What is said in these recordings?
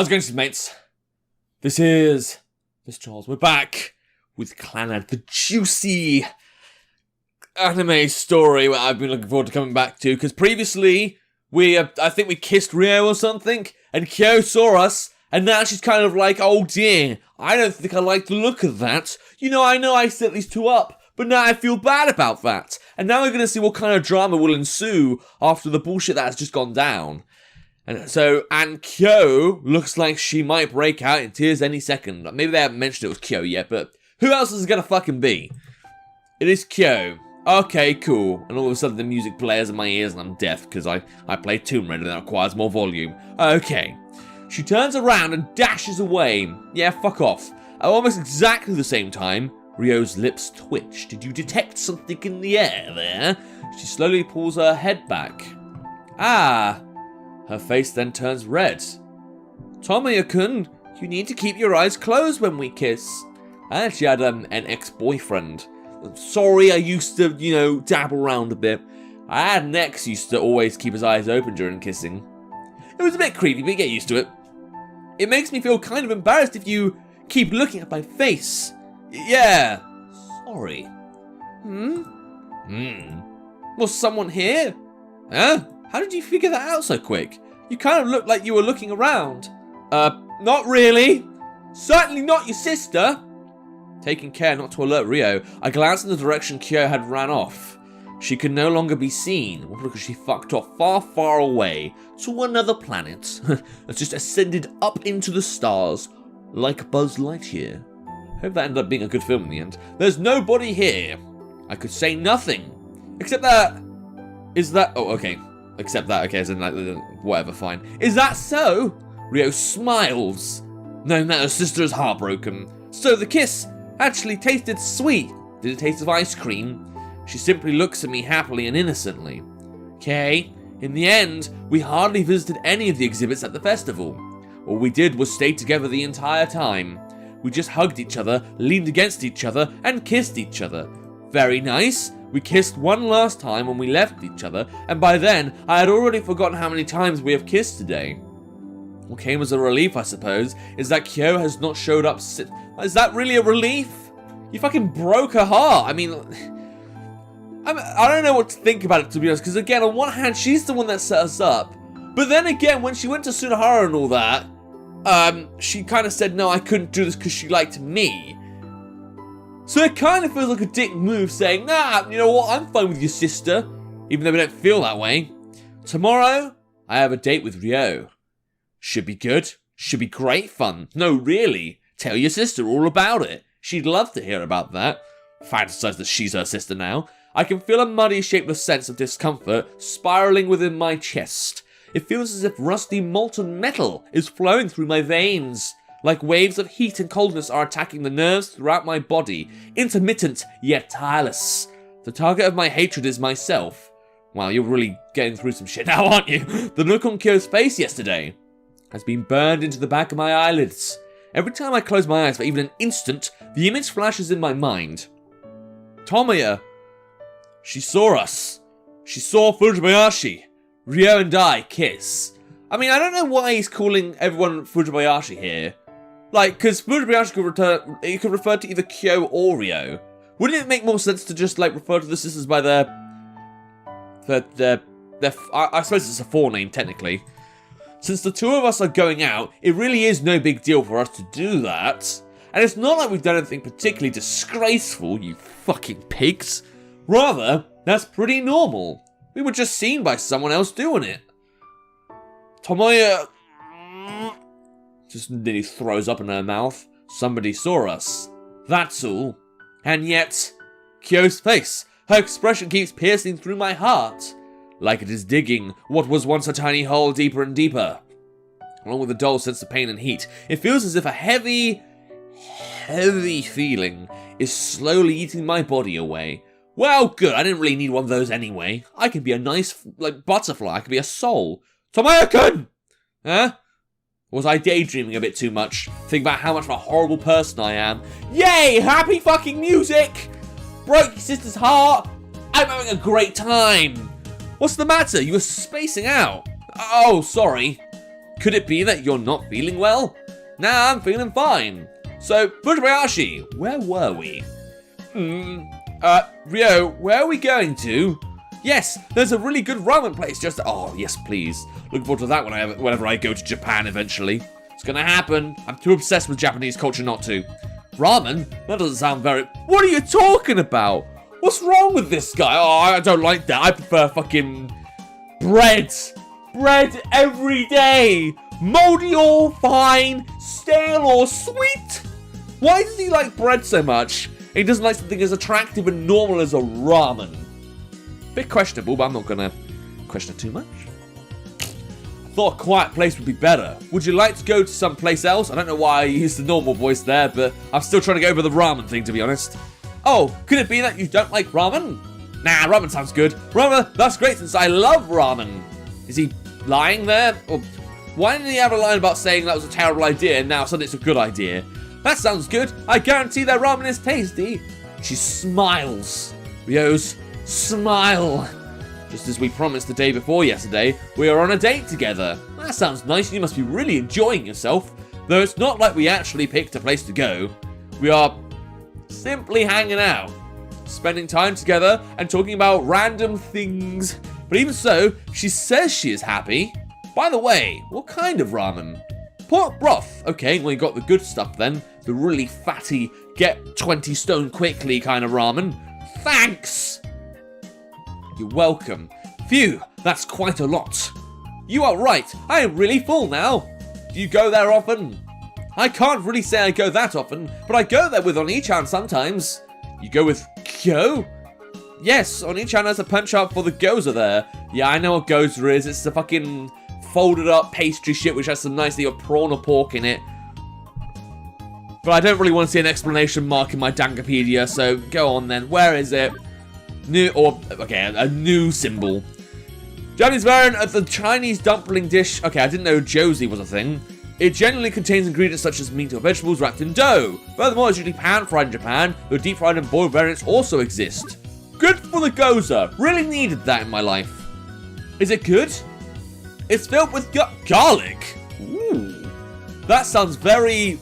How's it going, mates? This is Mrjacharles. We're back with Clannad, the juicy anime story where I've been looking forward to coming back to. Because previously, I think we kissed Rio or something, and Kyou saw us, and now she's kind of like, oh dear, I don't think I like the look of that. I know I set these two up, but now I feel bad about that. And now we're going to see what kind of drama will ensue after the bullshit that has just gone down. And Kyou looks like she might break out in tears any second. Maybe they haven't mentioned it was Kyou yet, but who else is it gonna fucking be? It is Kyou. Okay, cool. And all of a sudden the music blares in my ears and I'm deaf because I play Tomb Raider and that requires more volume. Okay. She turns around and dashes away. Yeah, fuck off. At almost exactly the same time, Rio's lips twitch. Did you detect something in the air there? She slowly pulls her head back. Ah. Her face then turns red. Tomoya-kun, you need to keep your eyes closed when we kiss. I actually had an ex-boyfriend. Sorry, I used to, dabble around a bit. I had an ex who used to always keep his eyes open during kissing. It was a bit creepy, but you get used to it. It makes me feel kind of embarrassed if you keep looking at my face. Yeah. Sorry. Was someone here? Huh? How did you figure that out so quick? You kind of looked like you were looking around. Not really. Certainly not your sister. Taking care not to alert Rio, I glanced in the direction Kyou had ran off. She could no longer be seen, because she fucked off far, far away to another planet. That's just ascended up into the stars like Buzz Lightyear. Hope that ended up being a good film in the end. There's nobody here. I could say nothing. Except that... Oh, okay. Except that, okay, as in, whatever, fine. Is that so? Rio smiles, knowing that her sister is heartbroken. So the kiss actually tasted sweet. Did it taste of ice cream? She simply looks at me happily and innocently. Okay, in the end, we hardly visited any of the exhibits at the festival. All we did was stay together the entire time. We just hugged each other, leaned against each other, and kissed each other. Very nice. We kissed one last time when we left each other, and by then, I had already forgotten how many times we have kissed today. What came as a relief, I suppose, is that Kyou has not showed up since. Is that really a relief? You fucking broke her heart. I mean, I don't know what to think about it, to be honest, because again, on one hand, she's the one that set us up, but then again, when she went to Sunahara and all that, she kind of said, no, I couldn't do this because she liked me. So it kind of feels like a dick move saying, nah, you know what, I'm fine with your sister, even though we don't feel that way. Tomorrow, I have a date with Rio. Should be good, should be great fun. No, really, tell your sister all about it. She'd love to hear about that. Fantasize that she's her sister now. I can feel a muddy, shapeless sense of discomfort spiraling within my chest. It feels as if rusty molten metal is flowing through my veins. Like waves of heat and coldness are attacking the nerves throughout my body, intermittent yet tireless. The target of my hatred is myself. Wow, you're really getting through some shit now, aren't you? The look on Kyou's face yesterday has been burned into the back of my eyelids. Every time I close my eyes for even an instant, the image flashes in my mind. Tomoya. She saw us. She saw Fujibayashi. Rio and I kiss. I mean, I don't know why he's calling everyone Fujibayashi here. Like, because Mrjacharles could refer to either Kyou or Rio. Wouldn't it make more sense to just, refer to the sisters by their I suppose it's a forename, technically. Since the two of us are going out, it really is no big deal for us to do that. And it's not like we've done anything particularly disgraceful, you fucking pigs. Rather, that's pretty normal. We were just seen by someone else doing it. Tomoya just nearly throws up in her mouth. Somebody saw us. That's all. And yet, Kyou's face, her expression keeps piercing through my heart, like it is digging what was once a tiny hole deeper and deeper. Along with a dull sense of pain and heat, it feels as if a heavy feeling is slowly eating my body away. Well, good, I didn't really need one of those anyway. I could be a nice, butterfly, I could be a soul. Tomoya-kun! Huh? Was I daydreaming a bit too much? Think about how much of a horrible person I am. Yay! Happy fucking music! Broke your sister's heart! I'm having a great time! What's the matter? You were spacing out. Oh, sorry. Could it be that you're not feeling well? Nah, I'm feeling fine. So, Mrjacharles, where were we? Rio, where are we going to? Yes, there's a really good ramen place just... Oh, yes, please. Looking forward to that whenever I go to Japan eventually. It's gonna happen. I'm too obsessed with Japanese culture not to. Ramen? That doesn't sound very... What are you talking about? What's wrong with this guy? Oh, I don't like that. I prefer fucking... bread. Bread every day. Moldy or fine, stale or sweet. Why does he like bread so much? He doesn't like something as attractive and normal as a ramen. Bit questionable, but I'm not gonna question it too much. I thought a quiet place would be better. Would you like to go to someplace else? I don't know why I used the normal voice there, but I'm still trying to get over the ramen thing, to be honest. Oh, could it be that you don't like ramen? Nah, ramen sounds good. Ramen, that's great since I love ramen. Is he lying there? Or why didn't he have a line about saying that was a terrible idea and now suddenly it's a good idea? That sounds good. I guarantee their ramen is tasty. She smiles. Rio's smile. Just as we promised the day before yesterday, we are on a date together. That sounds nice. You must be really enjoying yourself. Though it's not like we actually picked a place to go. We are simply hanging out, spending time together and talking about random things. But even so, she says she is happy. By the way, what kind of ramen? Pork broth. Okay, well, you got the good stuff then. The really fatty, get 20 stone quickly kind of ramen. Thanks! You're welcome. Phew, that's quite a lot. You are right, I am really full now. Do you go there often? I can't really say I go that often, but I go there with Oni-chan sometimes. You go with Kyou? Yes, Oni-chan has a punch up for the gyoza there. Yeah, I know what gyoza is. It's the fucking folded up pastry shit which has some nice little prawn or pork in it. But I don't really want to see an explanation mark in my Dangapedia, so go on then. Where is it? A new symbol. Japanese variant of the Chinese dumpling dish. Okay, I didn't know Josie was a thing. It generally contains ingredients such as meat or vegetables wrapped in dough. Furthermore, it's usually pan-fried in Japan, though deep-fried and boiled variants also exist. Good for the gyoza. Really needed that in my life. Is it good? It's filled with garlic. Ooh. That sounds very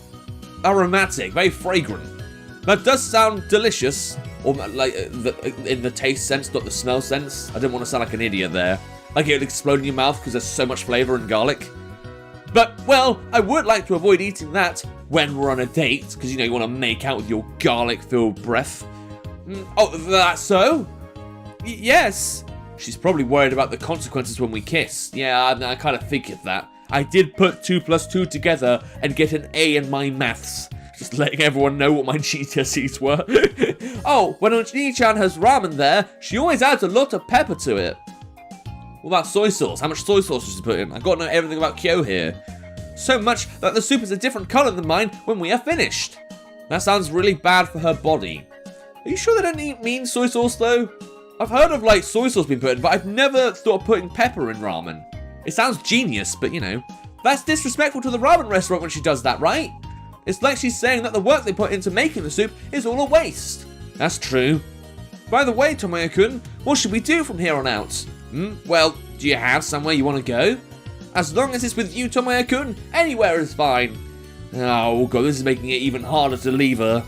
aromatic, very fragrant. That does sound delicious. Or like in the taste sense, not the smell sense. I didn't want to sound like an idiot there. Like it would explode in your mouth because there's so much flavour in garlic. But, well, I would like to avoid eating that when we're on a date. Because, you know, you want to make out with your garlic-filled breath. Oh, that's so? Yes. She's probably worried about the consequences when we kiss. Yeah, I kind of figured that. I did put 2 plus 2 together and get an A in my maths. Just letting everyone know what my GCSEs were. Oh, when Oni-chan has ramen there, she always adds a lot of pepper to it. What about soy sauce? How much soy sauce does she put in? I've got to know everything about Kyou here. So much that the soup is a different colour than mine when we are finished. That sounds really bad for her body. Are you sure they don't mean soy sauce though? I've heard of like soy sauce being put in, but I've never thought of putting pepper in ramen. It sounds genius, but you know. That's disrespectful to the ramen restaurant when she does that, right? It's like she's saying that the work they put into making the soup is all a waste. That's true. By the way, Tomoya-kun, what should we do from here on out? Well, do you have somewhere you want to go? As long as it's with you, Tomoya-kun, anywhere is fine. Oh god, this is making it even harder to leave her.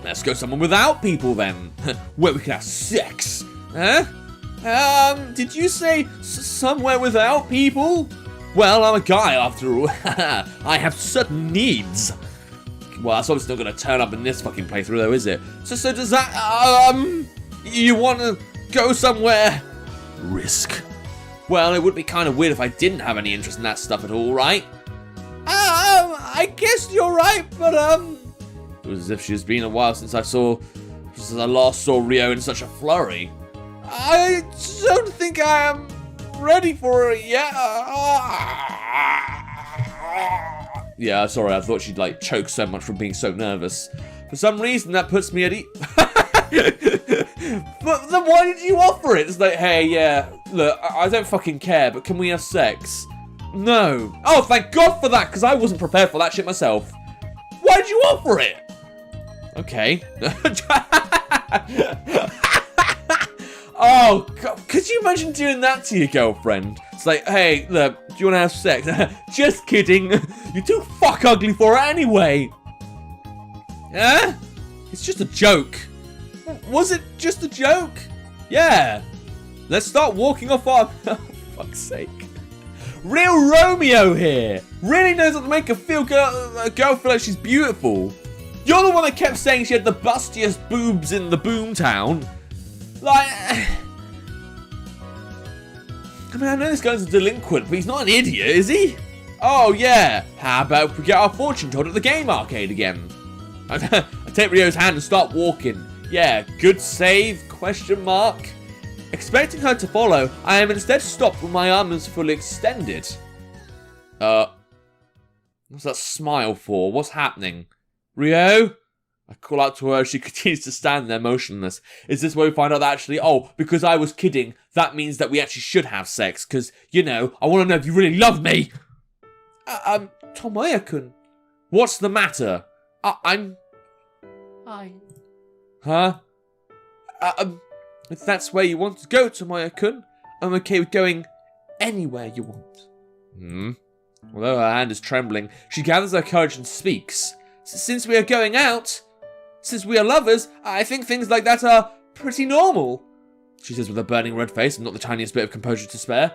Let's go somewhere without people then, where we can have sex. Huh? Did you say somewhere without people? Well, I'm a guy after all. I have certain needs. Well, that's obviously not going to turn up in this fucking playthrough though, is it? So does that, you want to go somewhere? Risk. Well, it would be kind of weird if I didn't have any interest in that stuff at all, right? I guess you're right, but, It was as if she's been a while since I last saw Rio in such a flurry. I don't think I am ready for it yet. Yeah, sorry, I thought she'd, like, choke so much from being so nervous. For some reason, that puts me at ease. But then why did you offer it? It's like, hey, yeah, look, I don't fucking care, but can we have sex? No. Oh, thank God for that, because I wasn't prepared for that shit myself. Why did you offer it? Okay. Oh, God, could you imagine doing that to your girlfriend? It's like, hey, look, do you want to have sex? Just kidding. You're too fuck ugly for it anyway. Yeah? It's just a joke. Was it just a joke? Yeah. Let's start walking off our... Oh, fuck's sake. Real Romeo here. Really knows how to make a girl feel like she's beautiful. You're the one that kept saying she had the bustiest boobs in the boomtown. Like... I mean, I know this guy's a delinquent, but he's not an idiot, is he? Oh, yeah. How about we get our fortune told at the game arcade again? I take Rio's hand and start walking. Yeah, good save, question mark. Expecting her to follow, I am instead stopped when my arm is fully extended. What's that smile for? What's happening? Rio? I call out to her as she continues to stand there motionless. Is this where we find out that actually, oh, because I was kidding, that means that we actually should have sex? Because, you know, I want to know if you really love me. Tomoya-kun. What's the matter? I'm... Huh? If that's where you want to go, Tomoya-kun, I'm okay with going anywhere you want. Although her hand is trembling, she gathers her courage and speaks. Since we are going out, since we are lovers, I think things like that are pretty normal, she says with a burning red face and not the tiniest bit of composure to spare.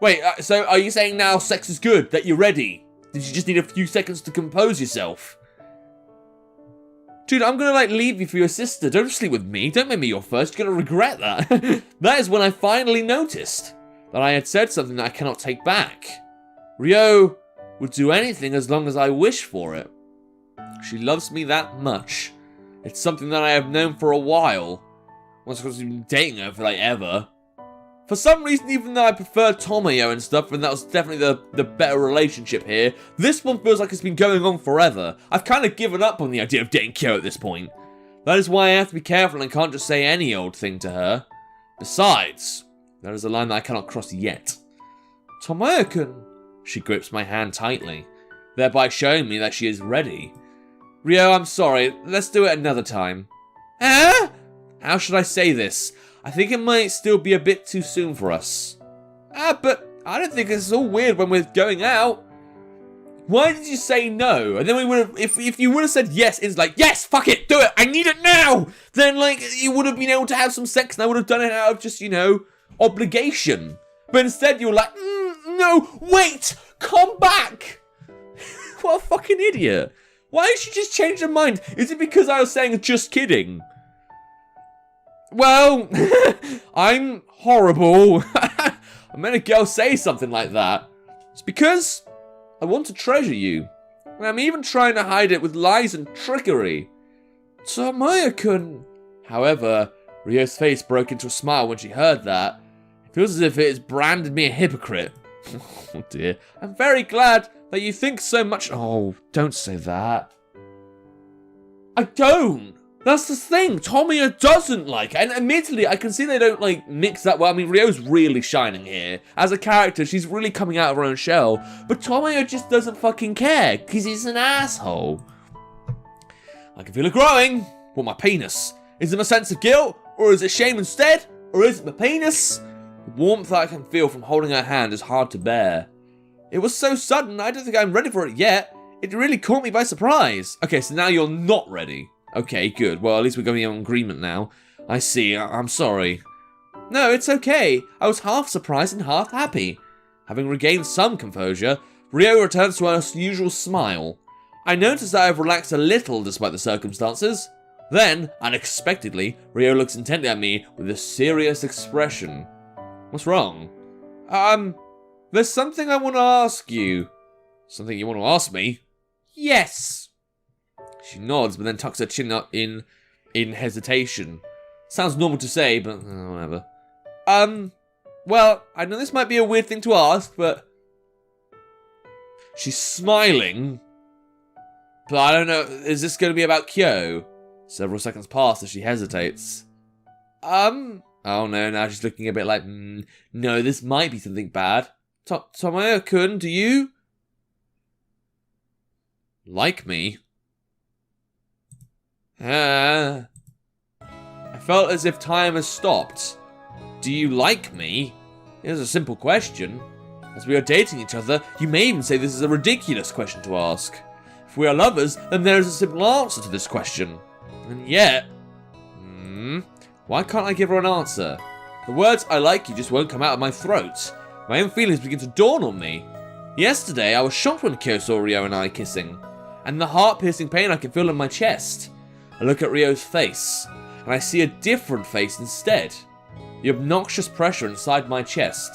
Wait, so are you saying now sex is good, that you're ready? Did you just need a few seconds to compose yourself? Dude, I'm gonna, leave you for your sister. Don't sleep with me. Don't make me your first. You're gonna regret that. That is when I finally noticed that I had said something that I cannot take back. Rio would do anything as long as I wish for it. She loves me that much. It's something that I have known for a while. Once I've been dating her for, ever. For some reason, even though I prefer Tomoyo and stuff, and that was definitely the better relationship here, this one feels like it's been going on forever. I've kind of given up on the idea of dating Kyou at this point. That is why I have to be careful and can't just say any old thing to her. Besides, there is a line that I cannot cross yet. Tomoyo-kun. She grips my hand tightly, thereby showing me that she is ready. Rio, I'm sorry. Let's do it another time. Huh? How should I say this? I think it might still be a bit too soon for us. But I don't think it's all weird when we're going out. Why did you say no? And then we would have, if you would have said yes, it's like, yes, fuck it, do it, I need it now. Then, you would have been able to have some sex and I would have done it out of just, obligation. But instead you were like, no, wait, come back. What a fucking idiot. Why did she just change her mind? Is it because I was saying just kidding? Well, I'm horrible. I made a girl say something like that. It's because I want to treasure you. And I'm even trying to hide it with lies and trickery. Tomoya-kun. However, Rio's face broke into a smile when she heard that. It feels as if it has branded me a hypocrite. Oh dear. I'm very glad that you think so much. Oh, don't say that. I don't. That's the thing. Tomoya doesn't like it. And admittedly, I can see they don't, mix that well. I mean, Rio's really shining here. As a character, she's really coming out of her own shell. But Tomoya just doesn't fucking care, because he's an asshole. I can feel it growing. What, my penis? Is it my sense of guilt? Or is it shame instead? Or is it my penis? The warmth that I can feel from holding her hand is hard to bear. It was so sudden, I don't think I'm ready for it yet. It really caught me by surprise. Okay, so now you're not ready. Okay, good. Well, at least we're going in agreement now. I see. I'm sorry. No, it's okay. I was half surprised and half happy. Having regained some composure, Rio returns to her usual smile. I notice that I've relaxed a little despite the circumstances. Then, unexpectedly, Rio looks intently at me with a serious expression. What's wrong? There's something I want to ask you. Something you want to ask me? Yes. She nods, but then tucks her chin up in hesitation. Sounds normal to say, but whatever. Well, I know this might be a weird thing to ask, but she's smiling. But I don't know, is this going to be about Kyou? Several seconds pass as she hesitates. Oh no, now she's looking a bit like, no, this might be something bad. Tomoya-kun, do you like me? I felt as if time has stopped. Do you like me? It is a simple question. As we are dating each other, you may even say this is a ridiculous question to ask. If we are lovers, then there is a simple answer to this question. And yet... why can't I give her an answer? The words "I like you" just won't come out of my throat. My own feelings begin to dawn on me. Yesterday, I was shocked when Kyou saw Ryo and I kissing, and the heart-piercing pain I can feel in my chest. I look at Ryo's face, and I see a different face instead. The obnoxious pressure inside my chest,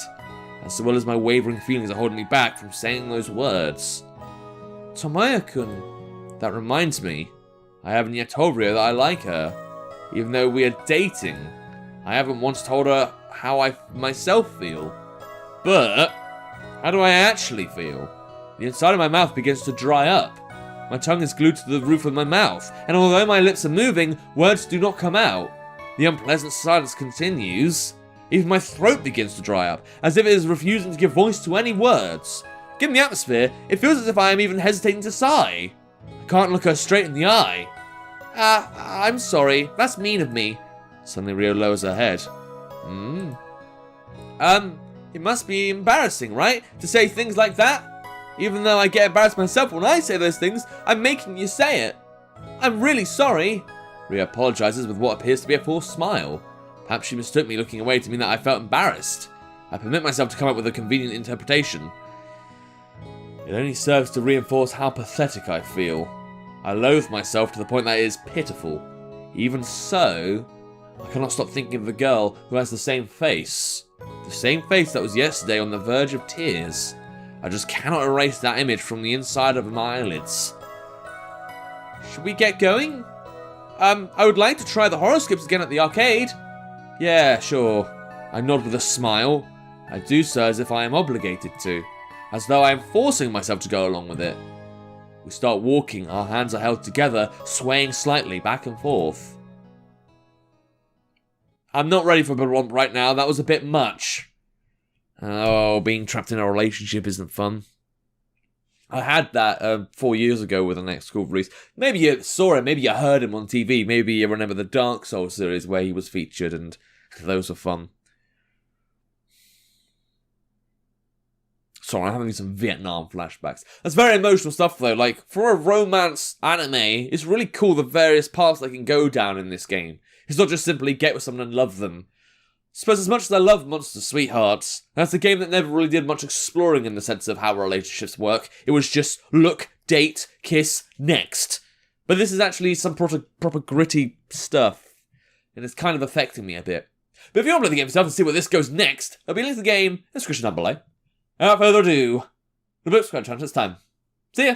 as well as my wavering feelings are holding me back from saying those words. Tomoya-kun, that reminds me, I haven't yet told Ryo that I like her. Even though we are dating, I haven't once told her how I myself feel. But, how do I actually feel? The inside of my mouth begins to dry up. My tongue is glued to the roof of my mouth, and although my lips are moving, words do not come out. The unpleasant silence continues. Even my throat begins to dry up, as if it is refusing to give voice to any words. Given the atmosphere, it feels as if I am even hesitating to sigh. I can't look her straight in the eye. I'm sorry, that's mean of me. Suddenly Ryo lowers her head. It must be embarrassing, right? To say things like that? Even though I get embarrassed myself when I say those things, I'm making you say it. I'm really sorry. Ryo apologizes with what appears to be a forced smile. Perhaps she mistook me looking away to mean that I felt embarrassed. I permit myself to come up with a convenient interpretation. It only serves to reinforce how pathetic I feel. I loathe myself to the point that it is pitiful. Even so, I cannot stop thinking of the girl who has the same face. The same face that was yesterday on the verge of tears. I just cannot erase that image from the inside of my eyelids. Should we get going? I would like to try the horoscopes again at the arcade. Yeah, sure. I nod with a smile. I do so as if I am obligated to. As though I am forcing myself to go along with it. We start walking, our hands are held together, swaying slightly back and forth. I'm not ready for a romp right now, that was a bit much. Oh, being trapped in a relationship isn't fun. I had that 4 years ago with an ex-school release. Maybe you saw him, maybe you heard him on TV, maybe you remember the Dark Souls series where he was featured, and those were fun. Sorry, I'm having some Vietnam flashbacks. That's very emotional stuff though, like, for a romance anime, it's really cool the various paths they can go down in this game. It's not just simply get with someone and love them. I suppose as much as I love Monster Sweethearts, that's a game that never really did much exploring in the sense of how relationships work. It was just look, date, kiss, next. But this is actually some proper gritty stuff, and it's kind of affecting me a bit. But if you want to play the game yourself and see where this goes next, there'll be a link to the game in the description down below. Without further ado, the book subscribe channel, it's time. See ya!